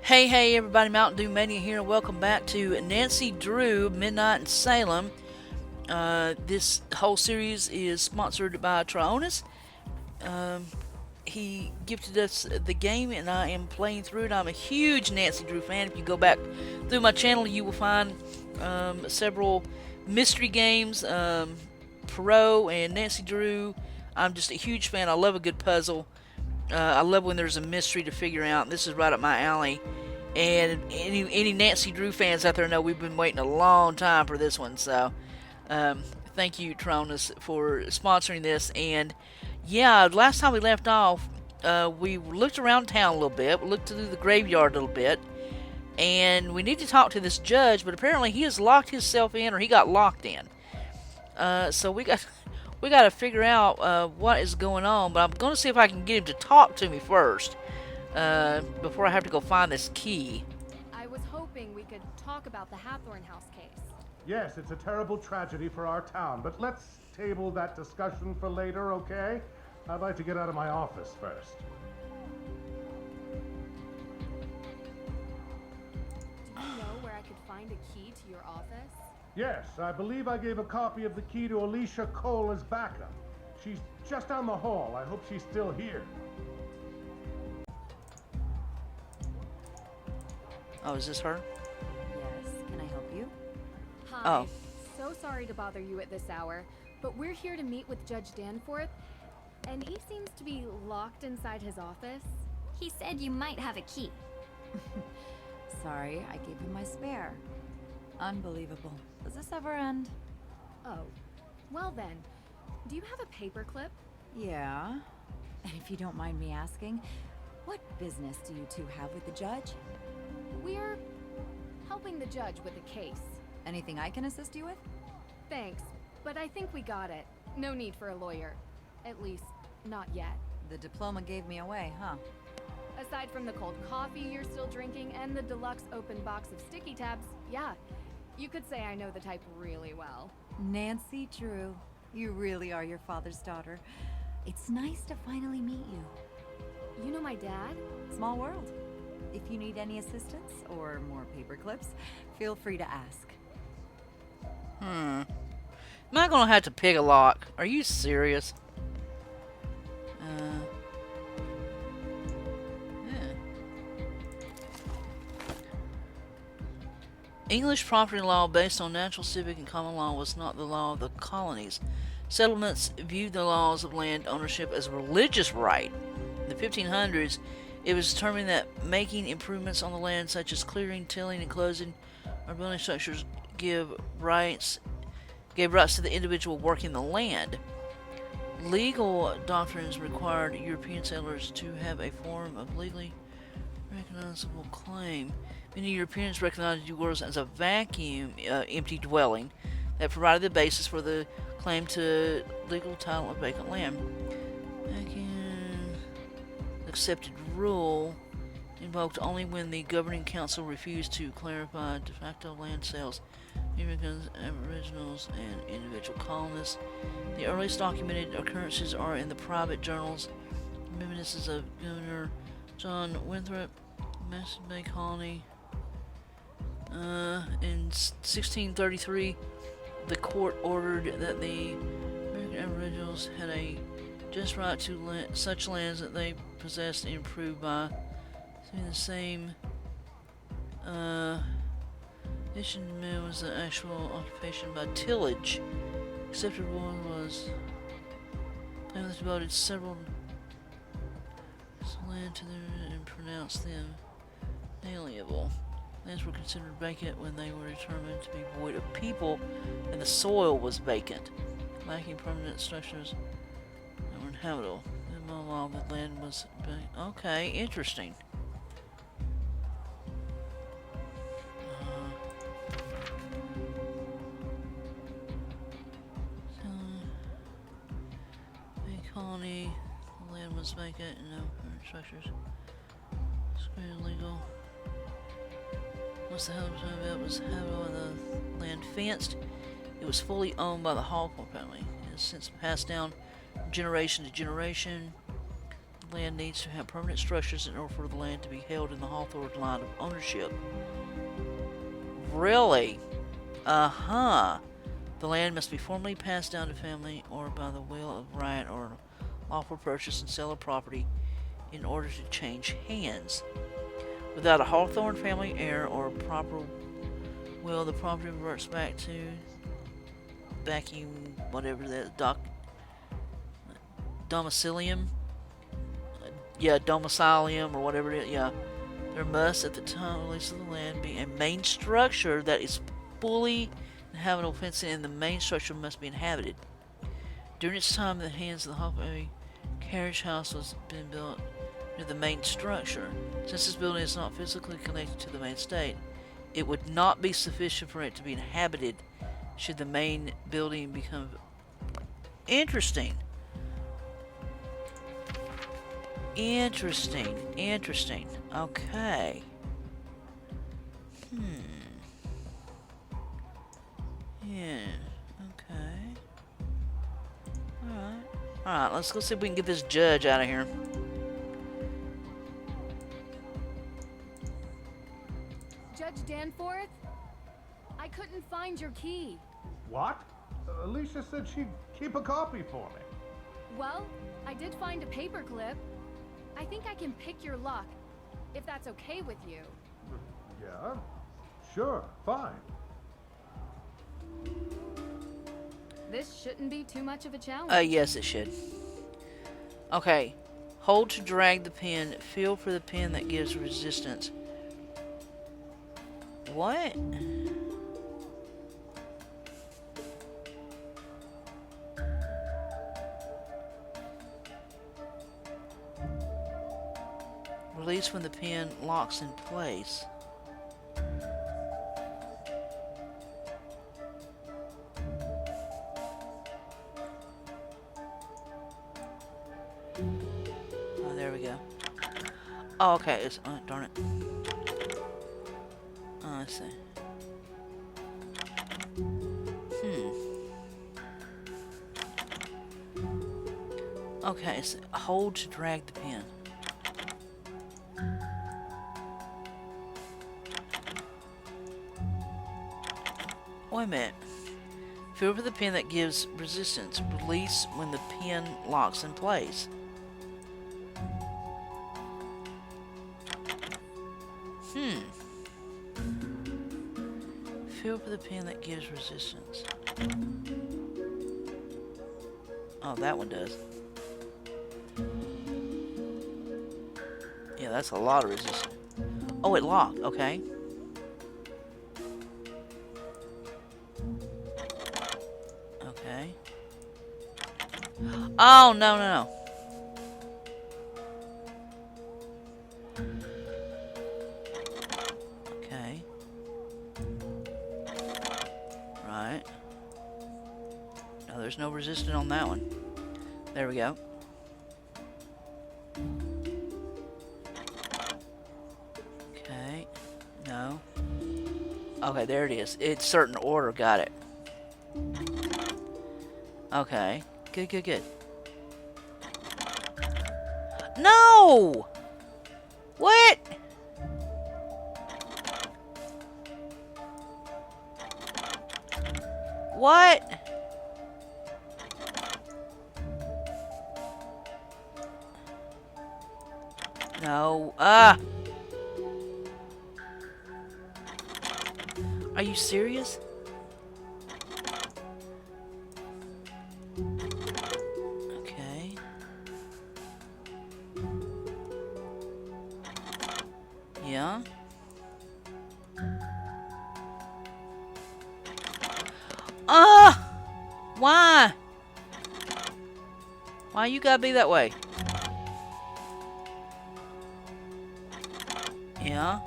Hey everybody, Mntdewmania here, and welcome back to Nancy Drew, Midnight in Salem. This whole series is sponsored by Tryonus. Um, he gifted us the game, and I am playing through it. I'm a huge Nancy Drew fan. If you go back through my channel, you will find several mystery games, Perot and Nancy Drew. I'm just a huge fan. I love a good puzzle. I love when there's a mystery to figure out. This is right up my alley. And any Nancy Drew fans out there know we've been waiting a long time for this one. So, thank you, Tryonus, for sponsoring this. And yeah, last time we left off, we looked around town a little bit. We looked through the graveyard a little bit. And we need to talk to this judge, but apparently he has locked himself in, or he got locked in. So we got to figure out what is going on. But I'm going to see if I can get him to talk to me first. Before I have to go find this key. I was hoping we could talk about the Hathorn House case. Yes, it's a terrible tragedy for our town, but let's table that discussion for later, okay? I'd like to get out of my office first. Do you know where I could find a key to your office? Yes, I believe I gave a copy of the key to Alicia Cole as backup. She's just down the hall. I hope she's still here. Oh, is this her? Yes, can I help you? Hi. Oh. So sorry to bother you at this hour, but we're here to meet with Judge Danforth, and he seems to be locked inside his office. He said you might have a key. Sorry, I gave him my spare. Unbelievable. Does this ever end? Oh. Well then, do you have a paperclip? Yeah. And if you don't mind me asking, what business do you two have with the judge? We're helping the judge with a case. Anything I can assist you with? Thanks, but I think we got it. No need for a lawyer. At least, not yet. The diploma gave me away, huh? Aside from the cold coffee you're still drinking and the deluxe open box of sticky tabs, yeah, you could say I know the type really well. Nancy Drew, you really are your father's daughter. It's nice to finally meet you. You know my dad? Small world. If you need any assistance or more paper clips, feel free to ask. Am I gonna have to pick a lock? Are you serious? Yeah. English property law based on natural, civic, and common law was not the law of the colonies. Settlements viewed the laws of land ownership as a religious right. In the 1500s, it was determined that making improvements on the land, such as clearing, tilling, and closing, or building structures, gave rights to the individual working the land. Legal doctrines required European settlers to have a form of legally recognizable claim. Many Europeans recognized yours as a vacuum, empty dwelling that provided the basis for the claim to legal title of vacant land. Accepted rule invoked only when the governing council refused to clarify de facto land sales, Americans, Aboriginals, and individual colonists. The earliest documented occurrences are in the private journals, reminiscences of Governor John Winthrop, Mason Bay Colony. In 1633, the court ordered that the American Aboriginals had a just right to such lands that they possessed and improved by the same. Mission mill was the actual occupation by tillage. Accepted one was families devoted several land to them and pronounced them inalienable. Lands were considered vacant when they were determined to be void of people and the soil was vacant, lacking permanent structures that were inhabitable. In my law, the land was okay, interesting. Colony, the land was vacant and no permanent structures. Screen illegal. Once the house was habitable and the land fenced, it was fully owned by the Hall family. It has since passed down from generation to generation. The land needs to have permanent structures in order for the land to be held in the Hawthorne line of ownership. Really? Uh-huh. The land must be formally passed down to family or by the will of right or lawful purchase and sale of property in order to change hands. Without a Hawthorne family heir or proper will, the property reverts back to whatever that domicilium. Yeah, domicilium or whatever it is. Yeah. There must, at the time of release of the land, be a main structure that is fully inhabitable fencing, and the main structure must be inhabited. During its time in the hands of the Hawthorne, a carriage house was been built near the main structure. Since this building is not physically connected to the main estate, it would not be sufficient for it to be inhabited should the main building become interesting. Interesting. Okay. Yeah, okay. Alright, let's go see if we can get this judge out of here. Judge Danforth? I couldn't find your key. What? Alicia said she'd keep a copy for me. Well, I did find a paperclip. I think I can pick your lock, if that's okay with you. Yeah, sure, fine. This shouldn't be too much of a challenge. Yes, it should. Okay. Hold to drag the pin. Feel for the pin that gives resistance. What? Release when the pin locks in place. Oh, there we go. Oh, okay. It's darn it. Oh, I see. Okay, so hold to drag the pin. Wait a minute. Feel for the pin that gives resistance. Release when the pin locks in place. Feel for the pin that gives resistance. Oh, that one does. Yeah, that's a lot of resistance. Oh, it locked. Okay. Okay. Oh, no. Okay. Right. No, there's no resistance on that one. There we go. Okay. No. Okay, there it is. It's certain order. Got it. Okay. Good. No! What? What? No. Are you serious? Okay. Yeah. Why? Why you gotta be that way? Yeah.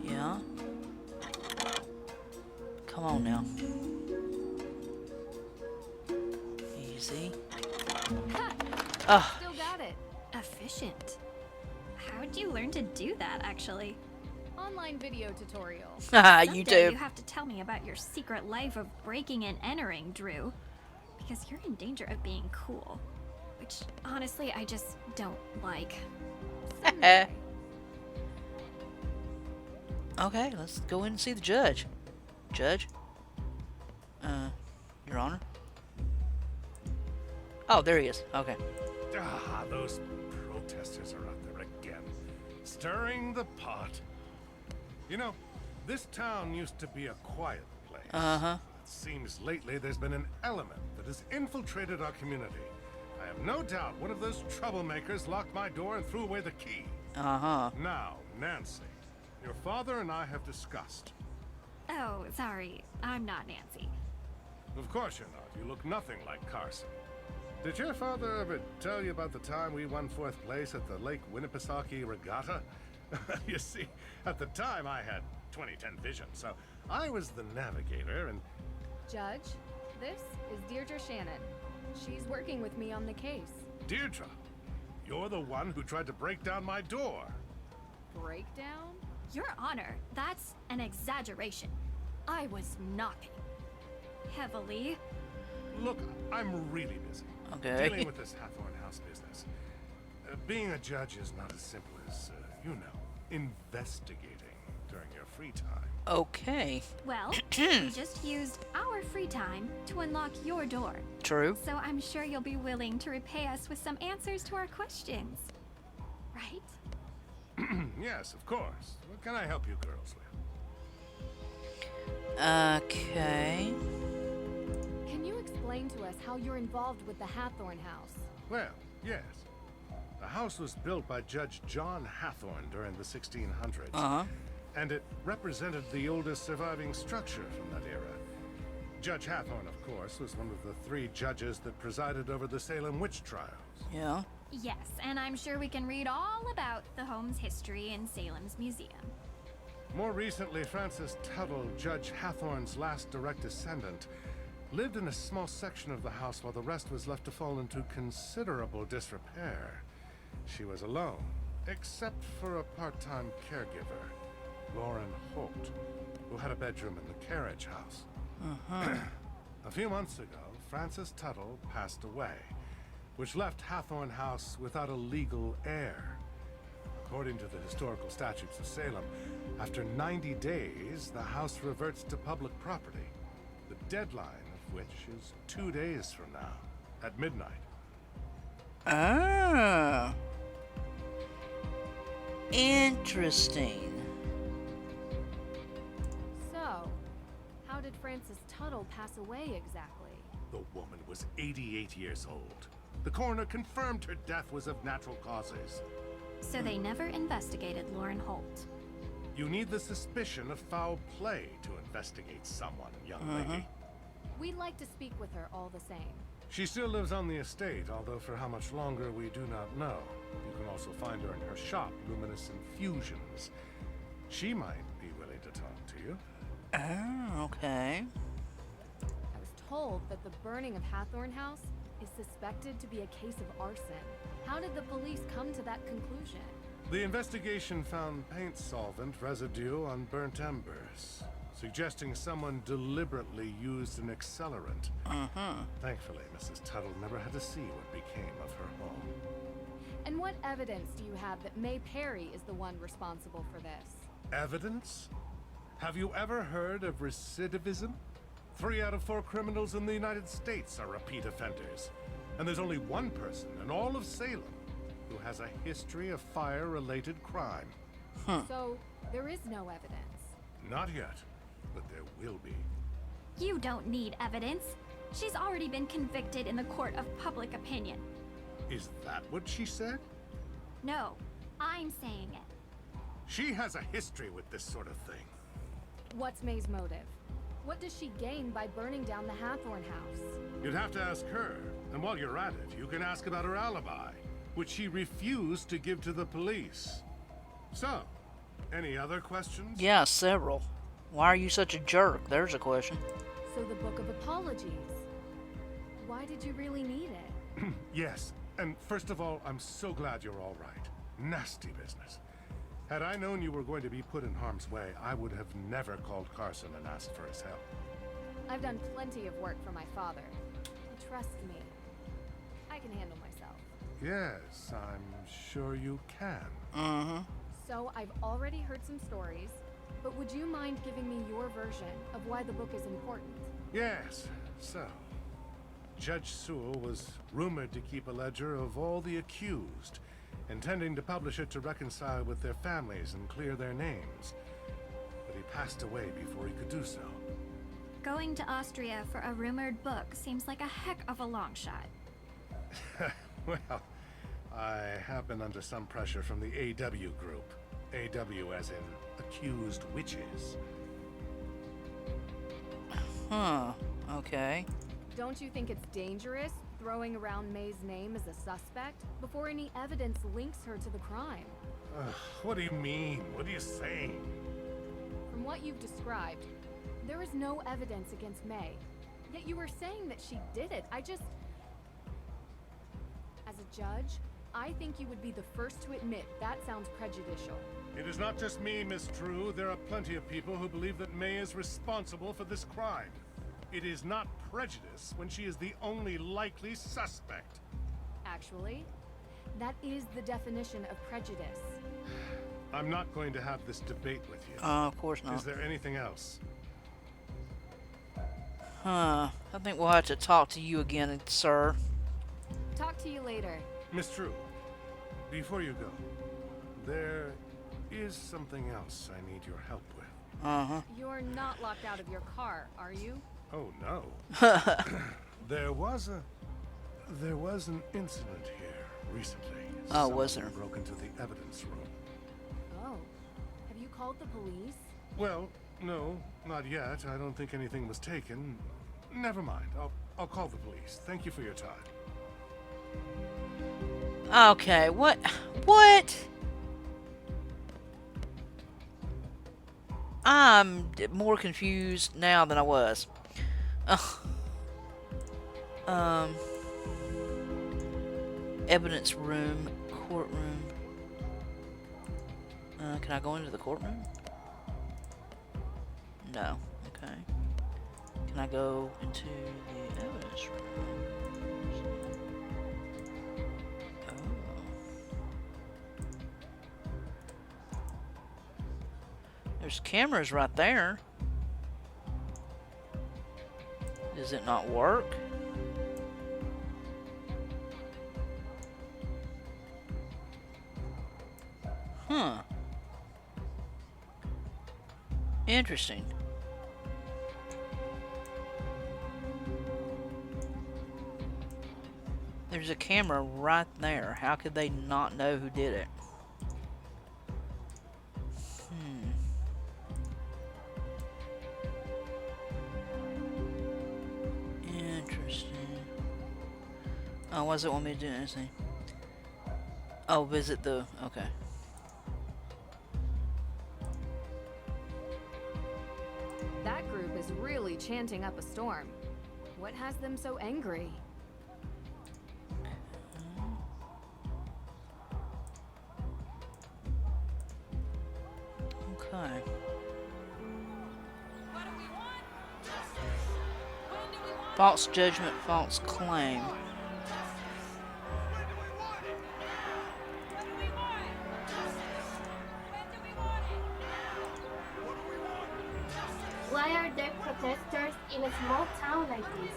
Yeah. Come on now. Easy. Still got it. Efficient. How'd you learn to do that, actually? Online video tutorial. Haha, Someday you do. You have to tell me about your secret life of breaking and entering, Drew. because you're in danger of being cool. Which, honestly, I just don't like. Someday. Okay, let's go in and see the judge. Judge? Your Honor? Oh, there he is. Okay. Ah, those protesters are out there again, stirring the pot. You know, this town used to be a quiet place. Uh-huh. It seems lately there's been an element that has infiltrated our community. I have no doubt one of those troublemakers locked my door and threw away the key. Uh-huh. Now, Nancy, your father and I have discussed. Oh, sorry. I'm not Nancy. Of course you're not. You look nothing like Carson. Did your father ever tell you about the time we won 4th place at the Lake Winnipesaukee Regatta? You see, at the time I had 20/10 vision, so I was the navigator and... Judge, this is Deirdre Shannon. She's working with me on the case. Deirdre, you're the one who tried to break down my door. Breakdown? Your Honor, that's an exaggeration. I was knocking. Heavily. Look, I'm really busy. Okay. Dealing with this Hathorn House business. Being a judge is not as simple as, investigating during your free time. Okay. Well, we just used our free time to unlock your door. True. So I'm sure you'll be willing to repay us with some answers to our questions. Right? Yes, of course. What can I help you girls with? Okay. Can you explain to us how you're involved with the Hathorn House? Well, yes. The house was built by Judge John Hathorn during the 1600s. Uh-huh. And it represented the oldest surviving structure from that era. Judge Hathorn, of course, was one of the 3 judges that presided over the Salem witch trials. Yeah. Yes, and I'm sure we can read all about the home's history in Salem's museum. More recently, Frances Tuttle, Judge Hathorn's last direct descendant, lived in a small section of the house while the rest was left to fall into considerable disrepair. She was alone, except for a part-time caregiver, Lauren Holt, who had a bedroom in the carriage house. Uh-huh. A few months ago, Frances Tuttle passed away, which left Hathorn House without a legal heir. According to the historical statutes of Salem, after 90 days, the house reverts to public property, the deadline of which is 2 days from now, at midnight. Ah. Interesting. So, how did Frances Tuttle pass away exactly? The woman was 88 years old. The coroner confirmed her death was of natural causes. So they never investigated Lauren Holt. You need the suspicion of foul play to investigate someone, young lady. We'd like to speak with her all the same. She still lives on the estate, although for how much longer we do not know. You can also find her in her shop, Luminous Infusions. She might be willing to talk to you. Oh, okay. I was told that the burning of Hathorn House is suspected to be a case of arson. How did the police come to that conclusion? The investigation found paint solvent residue on burnt embers, suggesting someone deliberately used an accelerant. Thankfully, Mrs. Tuttle never had to see what became of her home. And what evidence do you have that May Perry is the one responsible for this? Evidence? Have you ever heard of recidivism? 3 out of 4 criminals in the United States are repeat offenders. And there's only one person in all of Salem who has a history of fire-related crime. So, there is no evidence. Not yet, but there will be. You don't need evidence. She's already been convicted in the court of public opinion. Is that what she said? No, I'm saying it. She has a history with this sort of thing. What's May's motive? What does she gain by burning down the Hathorn House? You'd have to ask her. And while you're at it, you can ask about her alibi, which she refused to give to the police. So, any other questions? Yeah, several. Why are you such a jerk? There's a question. So the Book of Apologies. Why did you really need it? Yes, and first of all, I'm so glad you're all right. Nasty business. Had I known you were going to be put in harm's way, I would have never called Carson and asked for his help. I've done plenty of work for my father. He trust me. I can handle myself. Yes, I'm sure you can. Mm-hmm. So I've already heard some stories, but would you mind giving me your version of why the book is important? Yes, so Judge Sewell was rumored to keep a ledger of all the accused, intending to publish it to reconcile with their families and clear their names. But he passed away before he could do so. Going to Austria for a rumored book seems like a heck of a long shot. Well, I have been under some pressure from the AW group. AW as in accused witches. Huh. Okay. Don't you think it's dangerous throwing around May's name as a suspect before any evidence links her to the crime? What do you mean? What are you saying? From what you've described, there is no evidence against May. Yet you were saying that she did it. As a judge, I think you would be the first to admit that sounds prejudicial. It is not just me, Miss True. There are plenty of people who believe that May is responsible for this crime. It is not prejudice when she is the only likely suspect. Actually, that is the definition of prejudice. I'm not going to have this debate with you. Of course not. Is there anything else? Huh. I think we'll have to talk to you again, sir. Talk to you later. Miss True, before you go, there is something else I need your help with. Uh-huh. You're not locked out of your car, are you? Oh, no. There was an incident here recently. Oh, was Someone there? broke into the evidence room. Oh. Have you called the police? Well, no, not yet. I don't think anything was taken. Never mind. I'll call the police. Thank you for your time. Okay, what? I'm more confused now than I was. Evidence room, courtroom. Can I go into the courtroom? No. Okay. Can I go into the evidence room? There's cameras right there. Does it not work? Huh. Interesting. There's a camera right there. How could they not know who did it? Oh, what does it want me to do? Anything? Oh, visit the... Okay. That group is really chanting up a storm. What has them so angry? Okay. False judgment, false claim. Why are there protesters in a small town like this?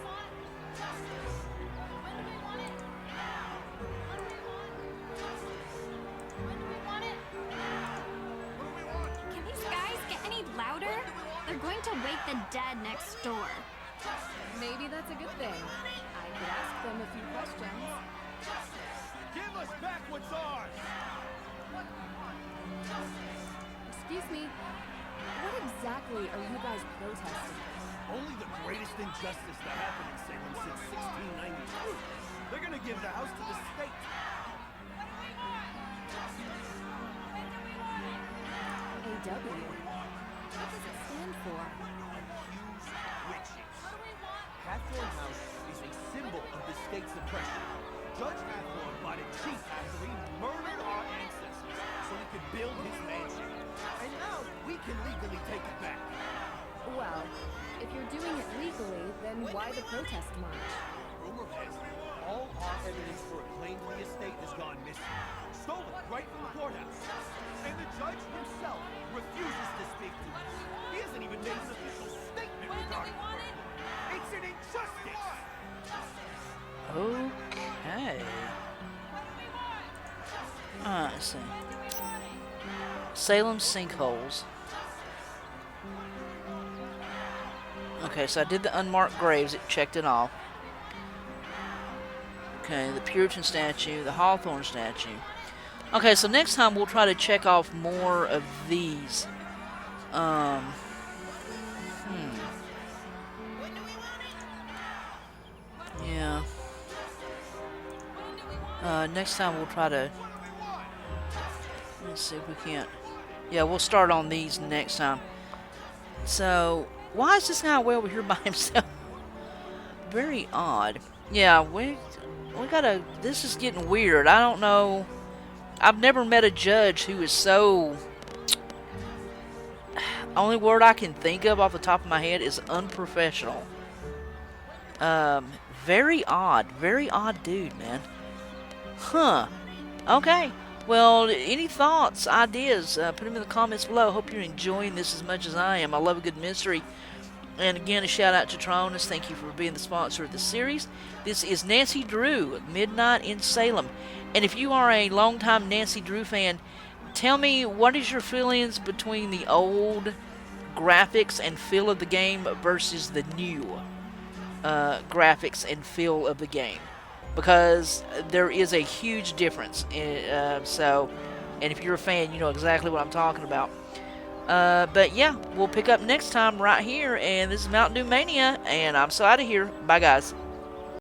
Can these guys get any louder? They're going to wake the dead next door. Maybe that's a good thing. I could ask them a few questions. Give us back what's ours! Excuse me, what exactly are you guys protesting? Only the greatest injustice that happened in Salem since 1692. They're gonna give the house to the state. AW. What does it stand for? Accused witches. Hathorne House is a symbol of the state's oppression. Judge Hathorne bought it cheap after he murdered our ancestors so he could build his mansion. And now we can legally take it back. Well, if you're doing it legally, then why the protest march? Rumor Evidence for a claim to the estate has gone missing. Stolen right from the courthouse. And the judge himself refuses to speak to us. He hasn't even made an official statement regarding it. It's an injustice! Okay. Let's see. Salem sinkholes. Okay, so I did the unmarked graves. It checked it off. Okay, the Puritan statue, the Hawthorne statue. Okay, so next time we'll try to check off more of these. Yeah. Next time we'll try to... Let's see if we can't... Yeah, we'll start on these next time. So, why is this guy way over here by himself? Very odd. Yeah, we gotta... This is getting weird. I don't know... I've never met a judge who is so... Only word I can think of off the top of my head is unprofessional. Very odd dude, man. Huh. Okay. Well, any thoughts, ideas, put them in the comments below. Hope you're enjoying this as much as I am. I love a good mystery. And again, a shout out to Tryonus. Thank you for being the sponsor of the series. This is Nancy Drew, Midnight in Salem. And if you are a longtime Nancy Drew fan, tell me, what is your feelings between the old graphics and feel of the game versus the new graphics and feel of the game? Because there is a huge difference. And if you're a fan, you know exactly what I'm talking about. But yeah, we'll pick up next time right here. And this is Mntdewmania, and I'm so out of here. Bye, guys.